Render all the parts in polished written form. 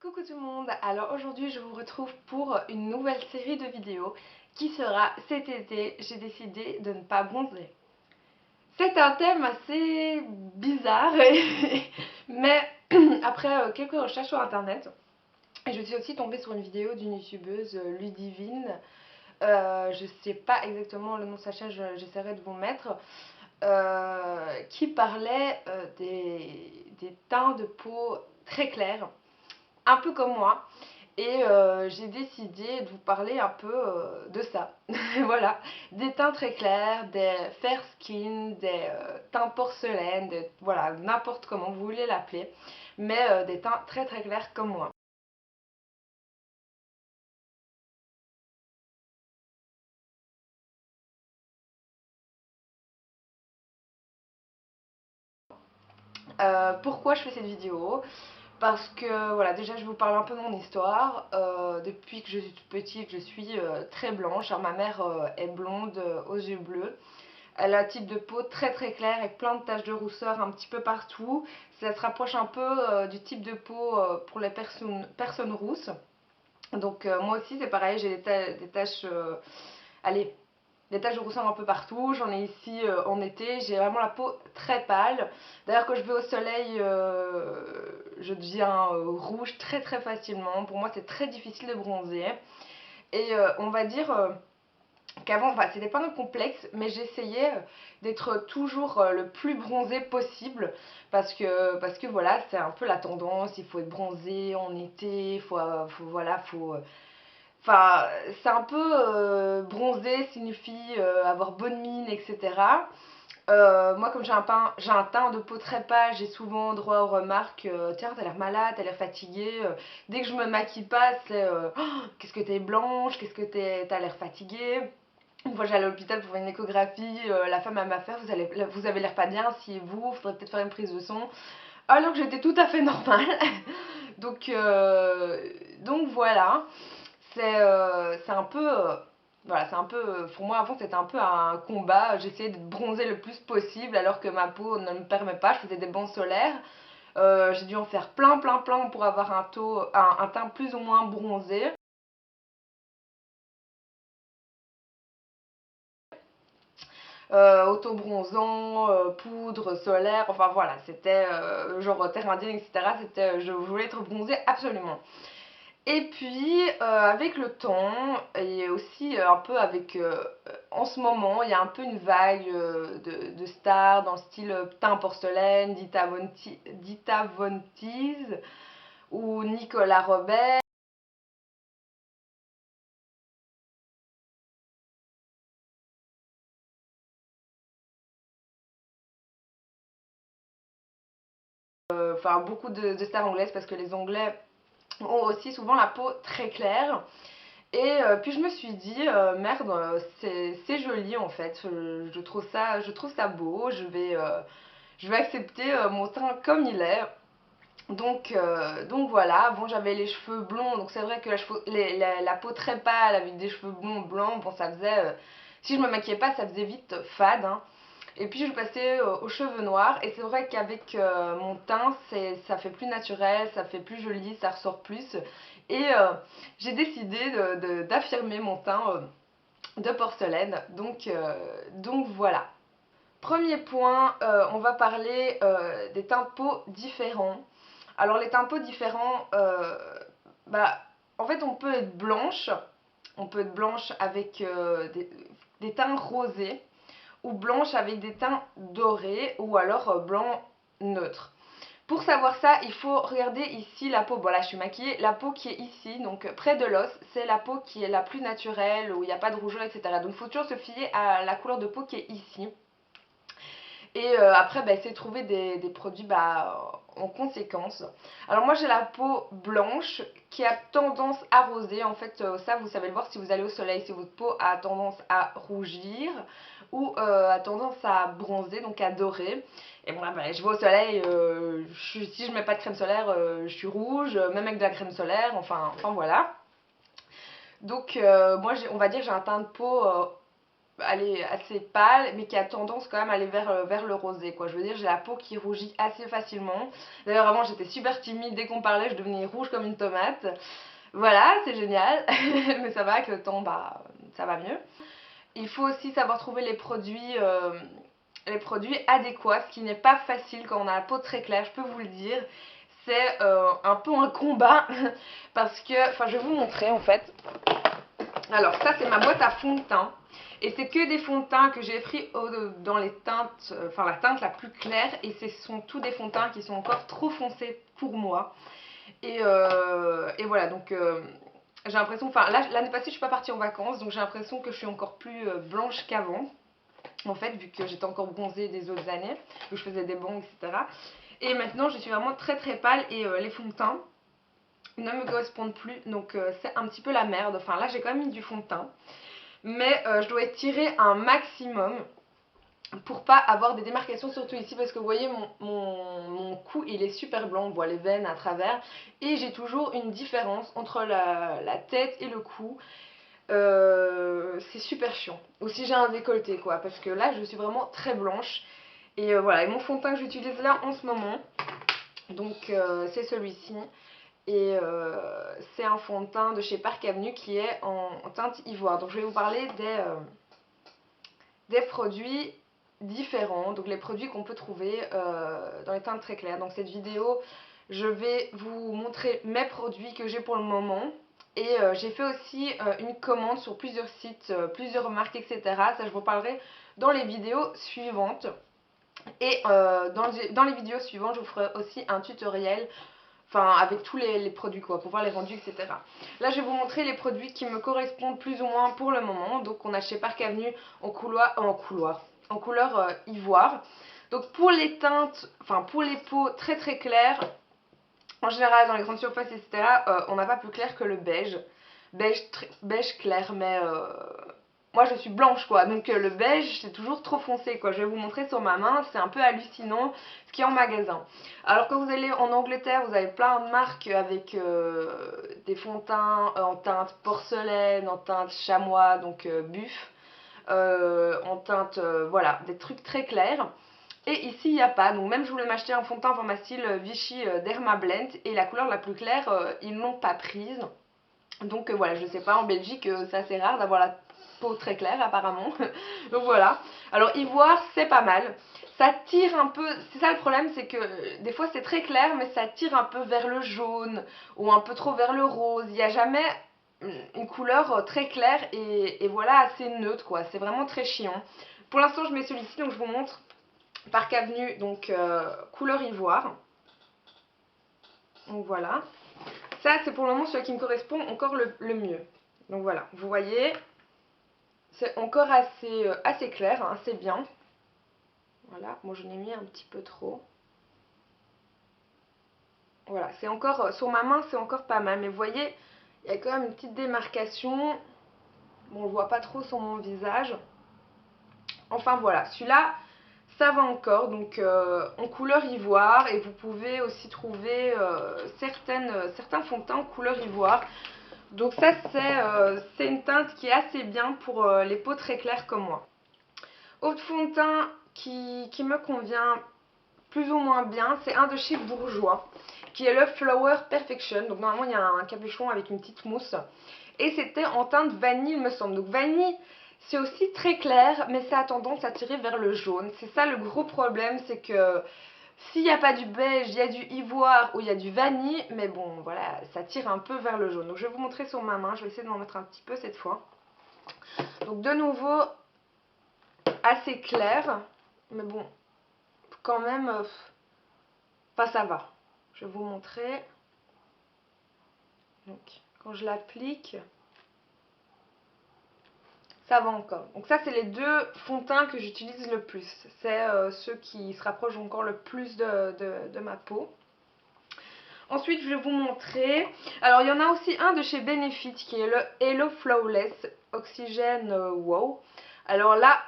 Coucou tout le monde, alors aujourd'hui je vous retrouve pour une nouvelle série de vidéos qui sera cet été, j'ai décidé de ne pas bronzer. C'est un thème assez bizarre, mais après quelques recherches sur internet, je suis aussi tombée sur une vidéo d'une youtubeuse Ludivine, je sais pas exactement le nom de sa chaîne, j'essaierai de vous mettre, qui parlait des teints de peau très clairs, un peu comme moi. Et j'ai décidé de vous parler un peu de ça. Voilà, des teints très clairs, des fair skin, des teints porcelaine, voilà, n'importe comment vous voulez l'appeler, mais des teints très très clairs comme moi. Pourquoi je fais cette vidéo? Parce que voilà, déjà je vais vous parler un peu de mon histoire. Depuis que je suis toute petite, je suis très blanche. Alors, ma mère est blonde aux yeux bleus. Elle a un type de peau très très clair avec plein de taches de rousseur un petit peu partout. Ça se rapproche un peu du type de peau pour les personnes rousses. Donc moi aussi c'est pareil, j'ai des taches, allez, des taches de rousseur un peu partout. J'en ai ici en été, j'ai vraiment la peau très pâle. D'ailleurs quand je vais au soleil, je deviens rouge très très facilement. Pour moi c'est très difficile de bronzer. Et on va dire qu'avant, enfin, c'était pas un complexe, mais j'essayais d'être toujours le plus bronzé possible parce que voilà, c'est un peu la tendance, il faut être bronzé en été, voilà, enfin, c'est un peu bronzé signifie avoir bonne mine, etc. Moi, comme j'ai un teint de peau très pâle, j'ai souvent droit aux remarques tiens, t'as l'air malade, t'as l'air fatiguée. Dès que je me maquille pas, c'est oh, qu'est-ce que t'es blanche, qu'est-ce que t'as l'air fatiguée. Une fois j'allais à l'hôpital pour une échographie, la femme m'a fait vous avez l'air pas bien, asseyez-vous, faudrait peut-être faire une prise de son. Alors que j'étais tout à fait normale. donc, donc voilà, c'est un peu. Voilà, c'est un peu. Pour moi, avant, c'était un peu un combat. J'essayais de bronzer le plus possible alors que ma peau ne me permet pas. Je faisais des bancs solaires. J'ai dû en faire plein, plein, plein pour avoir un teint plus ou moins bronzé. Autobronzant, poudre solaire, enfin voilà, c'était genre terre indienne, etc. C'était, je voulais être bronzée absolument. Et puis, avec le temps, et aussi un peu avec, en ce moment, il y a un peu une vague de stars dans le style teint porcelaine, Dita Von Teese ou Nicolas Robert. Enfin, beaucoup de stars anglaises parce que les Anglais ont aussi souvent la peau très claire. Et puis je me suis dit, merde, c'est joli en fait, je trouve ça beau, je vais accepter mon teint comme il est. Donc voilà, bon j'avais les cheveux blonds, donc c'est vrai que la peau très pâle avec des cheveux blonds blancs, bon ça faisait, si je me maquillais pas ça faisait vite fade, hein. Et puis je passais aux cheveux noirs et c'est vrai qu'avec mon teint ça fait plus naturel, ça fait plus joli, ça ressort plus. Et j'ai décidé d'affirmer mon teint de porcelaine. Donc voilà. Premier point, on va parler des teints de peau différents. Alors les teints de peau différents, bah, en fait on peut être blanche avec des teints rosés ou blanche avec des teints dorés ou alors blanc neutre. Pour savoir ça, il faut regarder ici la peau. Bon là je suis maquillée, la peau qui est ici, donc près de l'os, c'est la peau qui est la plus naturelle, où il n'y a pas de rougeur, etc. Donc il faut toujours se fier à la couleur de peau qui est ici. Et après, bah, essayer de trouver des produits en conséquence. Alors moi j'ai la peau blanche qui a tendance à roser. En fait, ça vous savez le voir si vous allez au soleil, si votre peau a tendance à rougir ou a tendance à bronzer, donc à dorer. Et bon là, bah, je vais au soleil, si je mets pas de crème solaire, je suis rouge, même avec de la crème solaire, enfin voilà. Donc moi, on va dire que j'ai un teint de peau assez pâle, mais qui a tendance quand même à aller vers le rosé, quoi. Je veux dire, j'ai la peau qui rougit assez facilement. D'ailleurs, avant, j'étais super timide. Dès qu'on parlait, je devenais rouge comme une tomate. Voilà, c'est génial. Mais ça va, avec le temps, bah, ça va mieux. Il faut aussi savoir trouver les produits adéquats, ce qui n'est pas facile quand on a la peau très claire, je peux vous le dire. C'est un peu un combat parce que, enfin, je vais vous montrer en fait. Alors ça, c'est ma boîte à fond de teint. Et c'est que des fonds de teint que j'ai pris dans les teintes, enfin la teinte la plus claire. Et ce sont tous des fonds de teint qui sont encore trop foncés pour moi. Et voilà, donc j'ai l'impression, enfin l'année passée je suis pas partie en vacances, donc j'ai l'impression que je suis encore plus blanche qu'avant. En fait, vu que j'étais encore bronzée des autres années, où je faisais des bangs, etc. Et maintenant je suis vraiment très très pâle et les fonds de teint ne me correspondent plus, donc c'est un petit peu la merde. Enfin là j'ai quand même mis du fond de teint, mais je dois étirer un maximum pour pas avoir des démarcations, surtout ici parce que vous voyez mon cou il est super blanc, on voit les veines à travers et j'ai toujours une différence entre la tête et le cou. C'est super chiant. Aussi j'ai un décolleté quoi, parce que là je suis vraiment très blanche et voilà. Et mon fond de teint que j'utilise là en ce moment, donc c'est celui-ci. Et c'est un fond de teint de chez Park Avenue qui est en teinte ivoire. Donc je vais vous parler des produits différents, donc les produits qu'on peut trouver dans les teintes très claires. Donc cette vidéo, je vais vous montrer mes produits que j'ai pour le moment. Et j'ai fait aussi une commande sur plusieurs sites, plusieurs marques, etc. Ça, je vous parlerai dans les vidéos suivantes. Et dans les vidéos suivantes, je vous ferai aussi un tutoriel, enfin avec tous les produits quoi, pour voir les rendus, etc. Là, je vais vous montrer les produits qui me correspondent plus ou moins pour le moment. Donc, on a chez Park Avenue en couleur ivoire. Donc, pour les teintes, enfin pour les peaux très très claires, en général, dans les grandes surfaces, etc., on n'a pas plus clair que le beige. Beige clair, mais moi je suis blanche quoi. Donc le beige, c'est toujours trop foncé quoi. Je vais vous montrer sur ma main, c'est un peu hallucinant ce qu'il y a en magasin. Alors quand vous allez en Angleterre, vous avez plein de marques avec des fonds de teint en teinte porcelaine, en teinte chamois, donc buff, en teinte, voilà, des trucs très clairs. Et ici, il n'y a pas. Donc même je voulais m'acheter un fond de teint pour ma style Vichy Derma Blend. Et la couleur la plus claire, ils ne l'ont pas prise. Donc voilà, je ne sais pas, en Belgique, c'est assez rare d'avoir la peau très claire apparemment. Donc voilà. Alors ivoire, c'est pas mal. Ça tire un peu, c'est ça le problème, c'est que des fois c'est très clair, mais ça tire un peu vers le jaune ou un peu trop vers le rose. Il n'y a jamais une couleur très claire et voilà, assez neutre quoi. C'est vraiment très chiant. Pour l'instant, je mets celui-ci, donc je vous montre. Park Avenue, donc couleur ivoire. Donc voilà. Ça, c'est pour le moment celui qui me correspond encore le mieux. Donc voilà, vous voyez, c'est encore assez clair, hein, assez bien. Voilà, moi je l'ai mis un petit peu trop. Voilà, c'est encore, sur ma main, c'est encore pas mal. Mais vous voyez, il y a quand même une petite démarcation. Bon, on le voit pas trop sur mon visage. Enfin voilà, celui-là, ça va encore, donc en couleur ivoire. Et vous pouvez aussi trouver certains fonds de teint en couleur ivoire. Donc ça, c'est une teinte qui est assez bien pour les peaux très claires comme moi. Autre fond de teint qui me convient plus ou moins bien, c'est un de chez Bourjois, qui est le Flower Perfection. Donc normalement, il y a un capuchon avec une petite mousse. Et c'était en teinte vanille, il me semble. Donc vanille, c'est aussi très clair, mais ça a tendance à tirer vers le jaune. C'est ça le gros problème, c'est que s'il n'y a pas du beige, il y a du ivoire ou il y a du vanille, mais bon, voilà, ça tire un peu vers le jaune. Donc je vais vous montrer sur ma main, je vais essayer de m'en mettre un petit peu cette fois. Donc de nouveau, assez clair, mais bon, quand même, pas ça va. Je vais vous montrer. Donc quand je l'applique, ça va encore. Donc ça, c'est les deux fonds de teint que j'utilise le plus. C'est ceux qui se rapprochent encore le plus de ma peau. Ensuite, je vais vous montrer. Alors, il y en a aussi un de chez Benefit qui est le Hello Flawless Oxygène Wow. Alors là,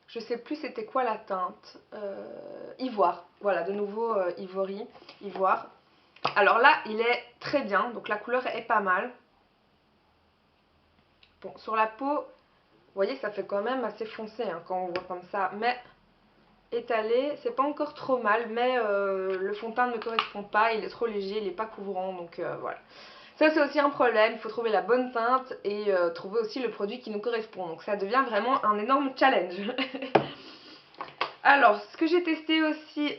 je sais plus c'était quoi la teinte. Ivoire. Voilà, de nouveau ivoire. Alors là, il est très bien. Donc la couleur est pas mal. Bon, sur la peau, Vous voyez, ça fait quand même assez foncé hein, quand on voit comme ça. Mais étalé, c'est pas encore trop mal, mais le fond de teint ne me correspond pas, il est trop léger, il n'est pas couvrant, donc voilà. Ça c'est aussi un problème, il faut trouver la bonne teinte et trouver aussi le produit qui nous correspond, donc ça devient vraiment un énorme challenge. Alors, ce que j'ai testé aussi,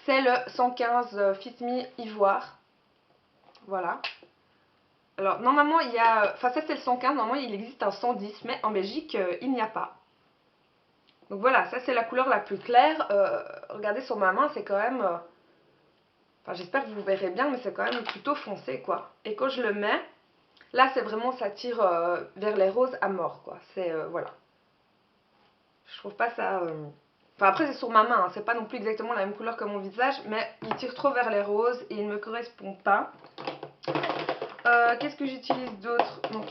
c'est le 115 Fit Me Ivoire, voilà. Alors normalement il y a, enfin ça c'est le 115, normalement il existe un 110, mais en Belgique il n'y a pas. Donc voilà, ça c'est la couleur la plus claire. Regardez sur ma main, c'est quand même... enfin j'espère que vous verrez bien, mais c'est quand même plutôt foncé quoi. Et quand je le mets, là c'est vraiment, ça tire vers les roses à mort quoi. C'est... voilà. Je trouve pas ça... Enfin après c'est sur ma main, hein, c'est pas non plus exactement la même couleur que mon visage, mais il tire trop vers les roses et il ne me correspond pas. Qu'est-ce que j'utilise d'autre? Donc...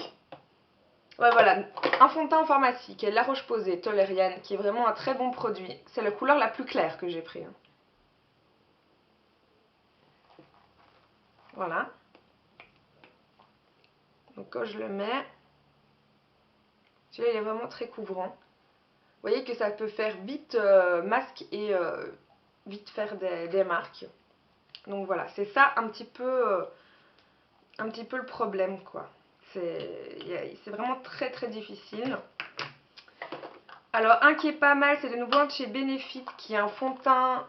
ouais voilà, un fond de teint en pharmacie qui est La Roche-Posay Tolériane, qui est vraiment un très bon produit. C'est la couleur la plus claire que j'ai pris. Hein. Voilà. Donc quand je le mets, celui-là il est vraiment très couvrant. Vous voyez que ça peut faire vite masque et vite faire des marques. Donc voilà, c'est ça un petit peu le problème quoi. C'est vraiment très très difficile. Alors un qui est pas mal, c'est de nouveau un de chez Benefit qui est un fond de teint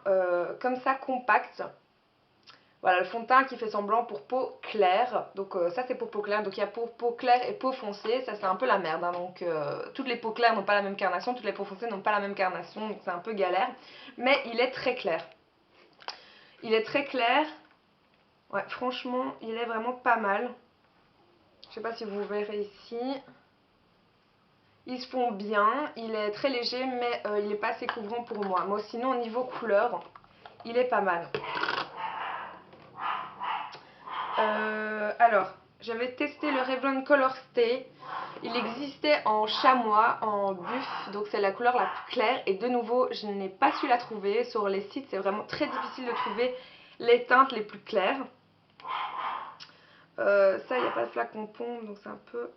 comme ça compact. Voilà, le fond de teint qui fait semblant pour peau claire. Donc ça c'est pour peau claire. Donc il y a pour peau claire et peau foncée. Ça c'est un peu la merde. Hein. Donc toutes les peaux claires n'ont pas la même carnation. Toutes les peaux foncées n'ont pas la même carnation. Donc c'est un peu galère. Mais il est très clair. Il est très clair. Ouais, franchement, il est vraiment pas mal. Je sais pas si vous verrez ici. Il se fond bien. Il est très léger mais il n'est pas assez couvrant pour moi. Moi sinon au niveau couleur, il est pas mal. Alors, j'avais testé le Revlon Color Stay. Il existait en chamois, en buff, donc c'est la couleur la plus claire. Et de nouveau, je n'ai pas su la trouver. Sur les sites, c'est vraiment très difficile de trouver les teintes les plus claires. Ça, il n'y a pas de flacon pompe, donc c'est un peu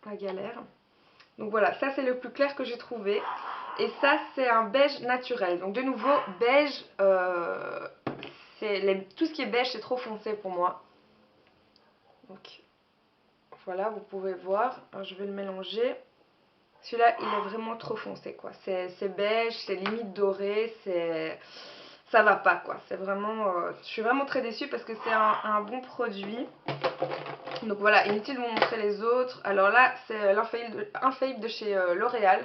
la galère. Donc voilà, ça c'est le plus clair que j'ai trouvé. Et ça, c'est un beige naturel. Donc de nouveau, beige, tout ce qui est beige, c'est trop foncé pour moi. Donc voilà, vous pouvez voir. Alors, je vais le mélanger. Celui-là, il est vraiment trop foncé, quoi. C'est beige, c'est limite doré, ça va pas, quoi. C'est vraiment... je suis vraiment très déçue parce que c'est un bon produit. Donc voilà, inutile de vous montrer les autres. Alors là, c'est l'Infaillible de chez L'Oréal,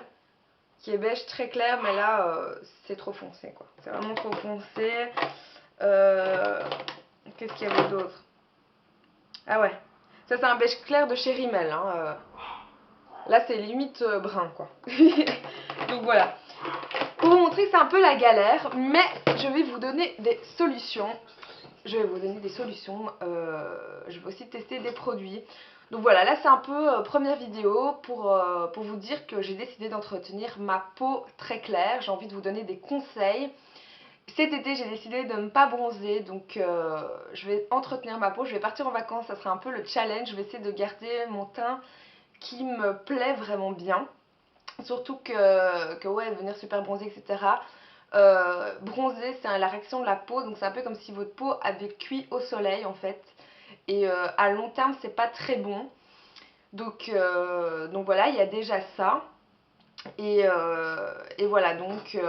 qui est beige très clair, mais là, c'est trop foncé, quoi. C'est vraiment trop foncé. Qu'est-ce qu'il y avait d'autre? Ah ouais, ça c'est un beige clair de chez Rimmel, hein. Là c'est limite brun quoi. Donc voilà. Pour vous montrer c'est un peu la galère, mais je vais vous donner des solutions. Je vais aussi tester des produits. Donc voilà, là c'est un peu première vidéo pour vous dire que j'ai décidé d'entretenir ma peau très claire. J'ai envie de vous donner des conseils. Cet été j'ai décidé de ne pas bronzer, donc je vais entretenir ma peau. Je vais partir en vacances, ça sera un peu le challenge. Je vais essayer de garder mon teint qui me plaît vraiment bien. Surtout que ouais, venir super bronzé, etc. Bronzer, c'est la réaction de la peau, donc c'est un peu comme si votre peau avait cuit au soleil en fait. Et à long terme, c'est pas très bon. Donc voilà, il y a déjà ça. Et voilà, donc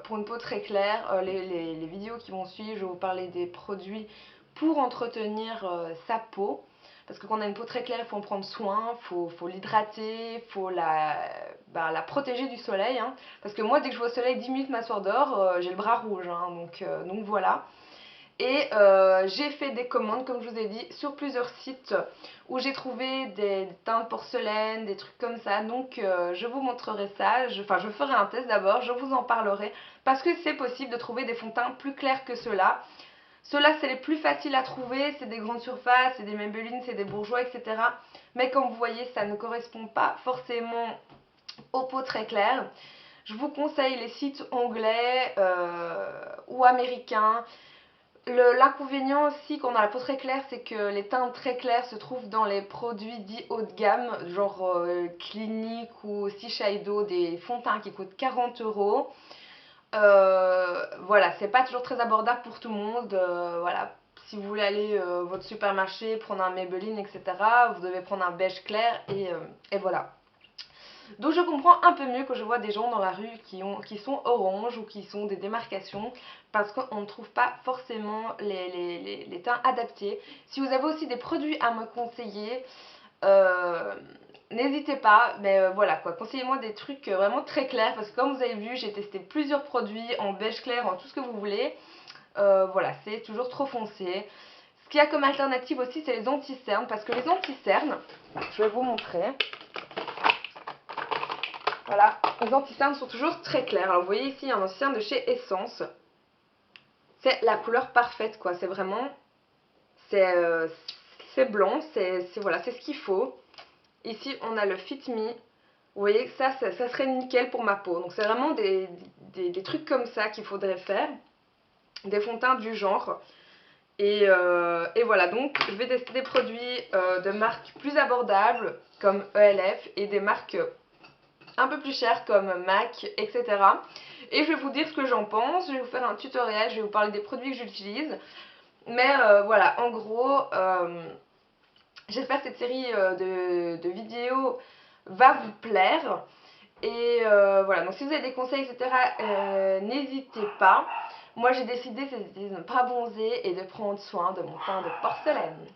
pour une peau très claire, les vidéos qui vont suivre, je vais vous parler des produits pour entretenir sa peau. Parce que quand on a une peau très claire, il faut en prendre soin, faut l'hydrater, faut la protéger du soleil. Hein. Parce que moi, dès que je vais au soleil 10 minutes m'asseoir dehors, j'ai le bras rouge. Hein, donc voilà. Et j'ai fait des commandes, comme je vous ai dit, sur plusieurs sites où j'ai trouvé des teintes de porcelaine, des trucs comme ça. Donc je vous montrerai ça, je ferai un test d'abord, je vous en parlerai. Parce que c'est possible de trouver des fonds de teint plus clairs que ceux-là. Ceux-là, c'est les plus faciles à trouver, c'est des grandes surfaces, c'est des Maybelline, c'est des Bourjois, etc. Mais comme vous voyez, ça ne correspond pas forcément aux peaux très claires. Je vous conseille les sites anglais ou américains. L'inconvénient aussi qu'on a la peau très claire, c'est que les teintes très claires se trouvent dans les produits dits haut de gamme, genre Clinique ou Shiseido, des fonds de teint qui coûtent 40 €. Voilà, c'est pas toujours très abordable pour tout le monde. Voilà, si vous voulez aller au votre supermarché, prendre un Maybelline, etc., vous devez prendre un beige clair et voilà. Donc je comprends un peu mieux que je vois des gens dans la rue qui sont orange ou qui sont des démarcations parce qu'on ne trouve pas forcément les teints adaptés. Si vous avez aussi des produits à me conseiller, euh, n'hésitez pas, mais voilà quoi, conseillez-moi des trucs vraiment très clairs parce que comme vous avez vu, j'ai testé plusieurs produits en beige clair, en tout ce que vous voulez. Voilà, c'est toujours trop foncé. Ce qu'il y a comme alternative aussi, c'est les anti-cernes parce que les anti-cernes, je vais vous montrer. Voilà, les anti-cernes sont toujours très clairs. Alors vous voyez ici un anti-cerne de chez Essence. C'est la couleur parfaite quoi, c'est vraiment, c'est blanc, voilà, c'est ce qu'il faut. Ici on a le Fit Me. Vous voyez que ça serait nickel pour ma peau. Donc c'est vraiment des trucs comme ça qu'il faudrait faire. Des fonds de teint du genre. Et voilà, donc je vais tester des produits de marques plus abordables comme ELF et des marques un peu plus chères comme MAC, etc. Et je vais vous dire ce que j'en pense, je vais vous faire un tutoriel, je vais vous parler des produits que j'utilise. Mais voilà, en gros, j'espère que cette série de vidéos va vous plaire. Et voilà, donc si vous avez des conseils, etc., n'hésitez pas. Moi j'ai décidé de ne pas bronzer et de prendre soin de mon teint de porcelaine.